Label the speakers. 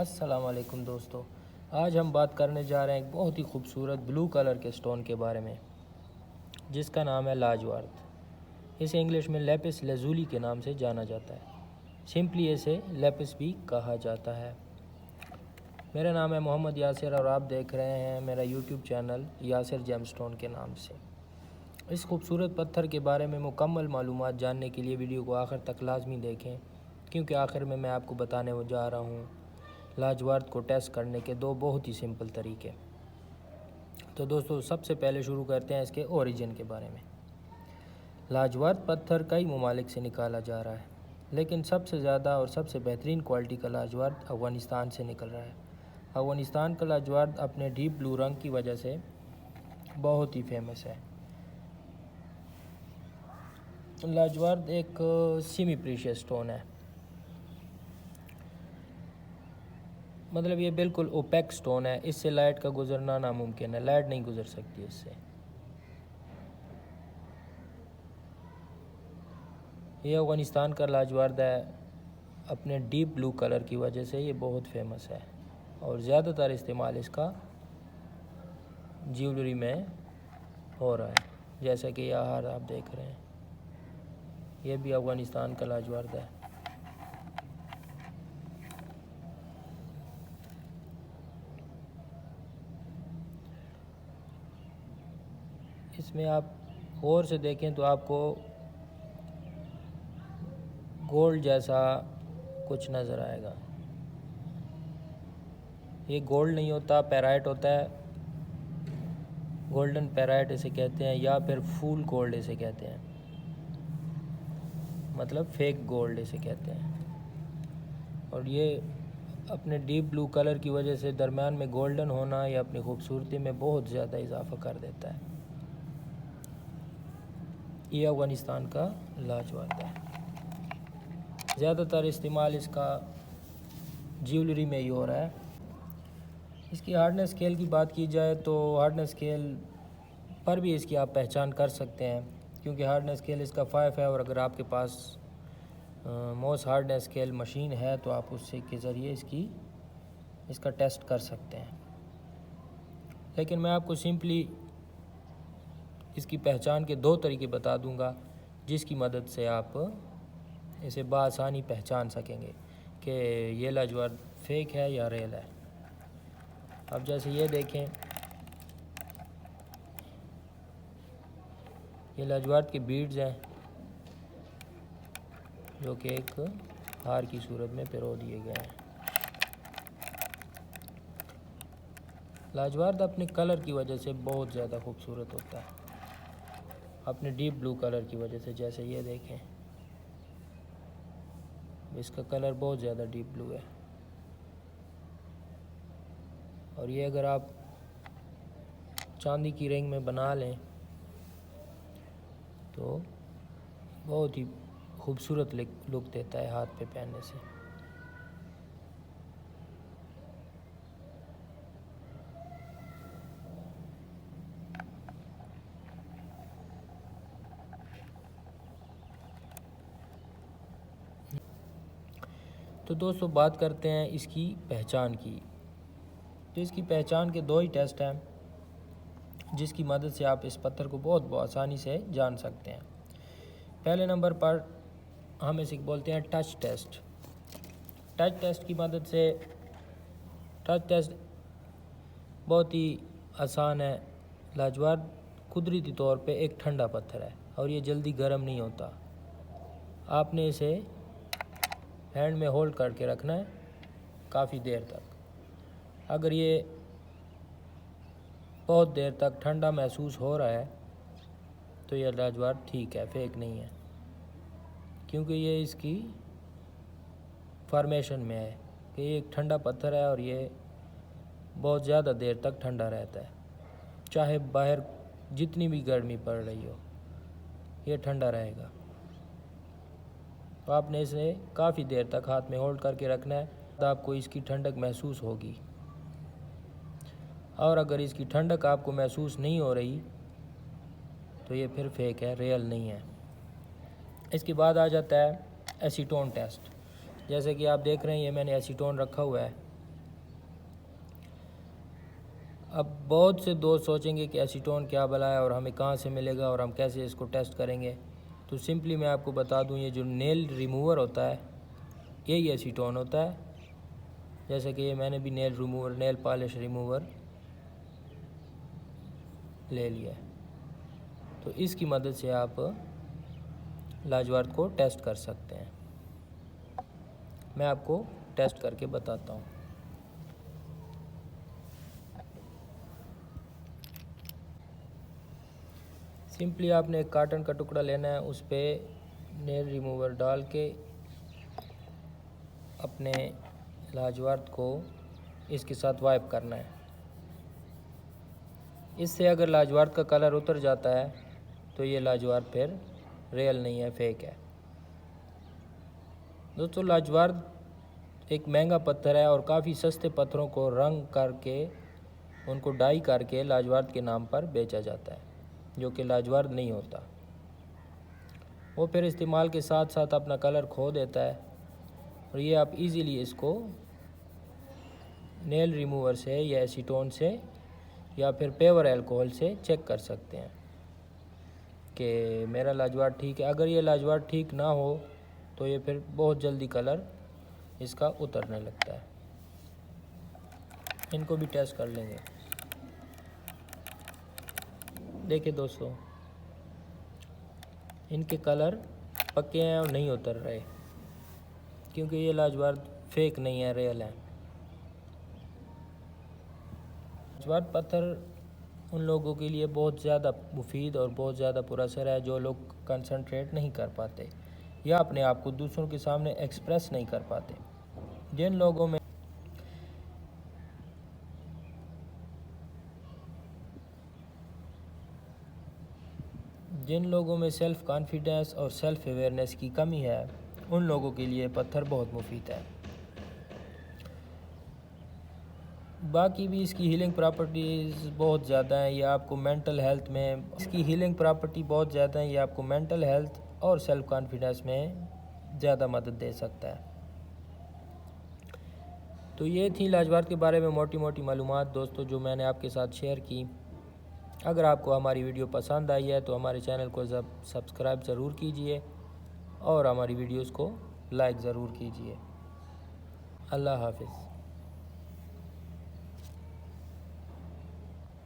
Speaker 1: अस्सलाम वालेकुम दोस्तों। आज हम बात करने जा रहे हैं एक बहुत ही खूबसूरत ब्लू कलर के स्टोन के बारे में, जिसका नाम है लाजवर्द। इसे इंग्लिश में लेपिस लैजुली के नाम से जाना जाता है। सिंपली इसे लेपिस भी कहा जाता है। मेरा नाम है मोहम्मद यासिर और आप देख रहे हैं मेरा यूट्यूब चैनल यासिर जेमस्टोन के नाम से। इस खूबसूरत पत्थर के बारे में मुकम्मल मालूमात जानने के लिए वीडियो को आखिर तक लाजमी देखें, क्योंकि आखिर में मैं आपको बताने जा रहा हूँ लाजवर्द को टेस्ट करने के दो बहुत ही सिंपल तरीके। तो दोस्तों, सबसे पहले शुरू करते हैं इसके ओरिजिन के बारे में। लाजवर्द पत्थर कई ममालिक से निकाला जा रहा है, लेकिन सबसे ज़्यादा और सबसे बेहतरीन क्वालिटी का लाजवर्द अफ़गानिस्तान से निकल रहा है। अफ़गानिस्तान का लाजवर्द अपने डीप ब्लू रंग की वजह से बहुत ही फेमस है। लाजवर्द एक सेमी प्रीशियस स्टोन है, मतलब ये बिल्कुल ओपेक स्टोन है। इससे लाइट का गुजरना नामुमकिन है, लाइट नहीं गुजर सकती इससे। ये अफ़गानिस्तान का लाजवर्द है, अपने डीप ब्लू कलर की वजह से ये बहुत फेमस है और ज़्यादातर इस्तेमाल इसका ज्वेलरी में हो रहा है, जैसा कि यह हार आप देख रहे हैं। ये भी अफ़गानिस्तान का लाजवर्द है। इसमें आप गौर से देखें तो आपको गोल्ड जैसा कुछ नज़र आएगा। ये गोल्ड नहीं होता, पैराइट होता है। गोल्डन पैराइट इसे कहते हैं, या फिर फूल गोल्ड इसे कहते हैं, मतलब फेक गोल्ड इसे कहते हैं। और ये अपने डीप ब्लू कलर की वजह से दरमियान में गोल्डन होना या अपनी खूबसूरती में बहुत ज़्यादा इजाफा कर देता है। ये अफ़गानिस्तान का लाजवर्द है। ज़्यादातर इस्तेमाल इसका ज्वेलरी में ही हो रहा है। इसकी हार्डनेस स्केल की बात की जाए तो हार्डनेस स्केल पर भी इसकी आप पहचान कर सकते हैं, क्योंकि हार्डनेस स्केल इसका 5 है। और अगर आपके पास मोस्ट हार्डनेस स्केल मशीन है तो आप उससे के ज़रिए इसका टेस्ट कर सकते हैं। लेकिन मैं आपको सिंपली इसकी पहचान के दो तरीके बता दूंगा, जिसकी मदद से आप इसे बआसानी पहचान सकेंगे कि ये लाजवर्द फेक है या रियल है। अब जैसे ये देखें, ये लाजवर्द के बीड्स हैं जो कि एक हार की सूरत में पिरो दिए गए हैं। लाजवर्द अपने कलर की वजह से बहुत ज़्यादा खूबसूरत होता है, अपने डीप ब्लू कलर की वजह से। जैसे ये देखें, इसका कलर बहुत ज़्यादा डीप ब्लू है। और ये अगर आप चांदी की रिंग में बना लें तो बहुत ही खूबसूरत लुक देता है हाथ पे पहनने से। तो दोस्तों, बात करते हैं इसकी पहचान की। तो इसकी पहचान के दो ही टेस्ट हैं, जिसकी मदद से आप इस पत्थर को बहुत आसानी से जान सकते हैं। पहले नंबर पर हम इसे बोलते हैं टच टेस्ट। टच टेस्ट की मदद से, टच टेस्ट बहुत ही आसान है। लाजवर्द कुदरती तौर पे एक ठंडा पत्थर है और ये जल्दी गर्म नहीं होता। आपने इसे हैंड में होल्ड करके रखना है काफ़ी देर तक। अगर ये बहुत देर तक ठंडा महसूस हो रहा है तो यह लाजवर्द ठीक है, फेक नहीं है, क्योंकि ये इसकी फॉर्मेशन में है कि ये एक ठंडा पत्थर है और ये बहुत ज़्यादा देर तक ठंडा रहता है। चाहे बाहर जितनी भी गर्मी पड़ रही हो, ये ठंडा रहेगा। तो आपने इसे काफ़ी देर तक हाथ में होल्ड करके रखना है, तो आपको इसकी ठंडक महसूस होगी। और अगर इसकी ठंडक आपको महसूस नहीं हो रही तो ये फिर फेक है, रियल नहीं है। इसके बाद आ जाता है एसीटोन टेस्ट। जैसे कि आप देख रहे हैं, ये मैंने एसीटोन रखा हुआ है अब बहुत से दोस्त सोचेंगे कि एसीटोन क्या भला है और हमें कहाँ से मिलेगा और हम कैसे इसको टेस्ट करेंगे। तो सिंपली मैं आपको बता दूं, ये जो नेल रिमूवर होता है यही एसीटोन होता है। जैसे कि ये मैंने भी नेल पॉलिश रिमूवर ले लिया है, तो इसकी मदद से आप लाजवार्द को टेस्ट कर सकते हैं। मैं आपको टेस्ट करके बताता हूँ। सिंपली आपने एक कार्टन का टुकड़ा लेना है, उस पर नेल रिमूवर डाल के अपने लाजवार्द को इसके साथ वाइप करना है। इससे अगर लाजवार्द का कलर उतर जाता है तो ये लाजवार्द फिर रियल नहीं है, फेक है। दोस्तों, लाजवार्द एक महंगा पत्थर है और काफ़ी सस्ते पत्थरों को रंग करके उनको डाई करके लाजवार्द के नाम पर बेचा जाता है, जो कि लाजवार्द नहीं होता। वो फिर इस्तेमाल के साथ साथ अपना कलर खो देता है। और ये आप इजीली इसको नेल रिमूवर से या एसीटोन से या फिर पेवर अल्कोहल से चेक कर सकते हैं कि मेरा लाजवार्द ठीक है। अगर ये लाजवार्द ठीक ना हो तो ये फिर बहुत जल्दी कलर इसका उतरने लगता है। इनको भी टेस्ट कर लेंगे। देखिए दोस्तों, इनके कलर पक्के हैं और नहीं उतर रहे, क्योंकि ये लाजवार्द फेक नहीं है, रियल है। लाजवार्द पत्थर उन लोगों के लिए बहुत ज़्यादा मुफीद और बहुत ज़्यादा पुरअसर है जो लोग कंसंट्रेट नहीं कर पाते या अपने आप को दूसरों के सामने एक्सप्रेस नहीं कर पाते। जिन लोगों में सेल्फ़ कॉन्फिडेंस और सेल्फ़ अवेयरनेस की कमी है, उन लोगों के लिए पत्थर बहुत मुफीद है। बाकी भी इसकी हीलिंग प्रॉपर्टीज़ बहुत ज़्यादा हैं। ये आपको मेंटल हेल्थ में इसकी हीलिंग प्रॉपर्टी बहुत ज़्यादा है। ये आपको मेंटल हेल्थ और सेल्फ़ कॉन्फिडेंस में ज़्यादा मदद दे सकता है। तो ये थी लाजवार्द के बारे में मोटी मोटी मालूमात दोस्तों, जो मैंने आपके साथ शेयर की। अगर आपको हमारी वीडियो पसंद आई है तो हमारे चैनल को सब्सक्राइब ज़रूर कीजिए और हमारी वीडियोस को लाइक ज़रूर कीजिए। अल्लाह हाफ़िज़।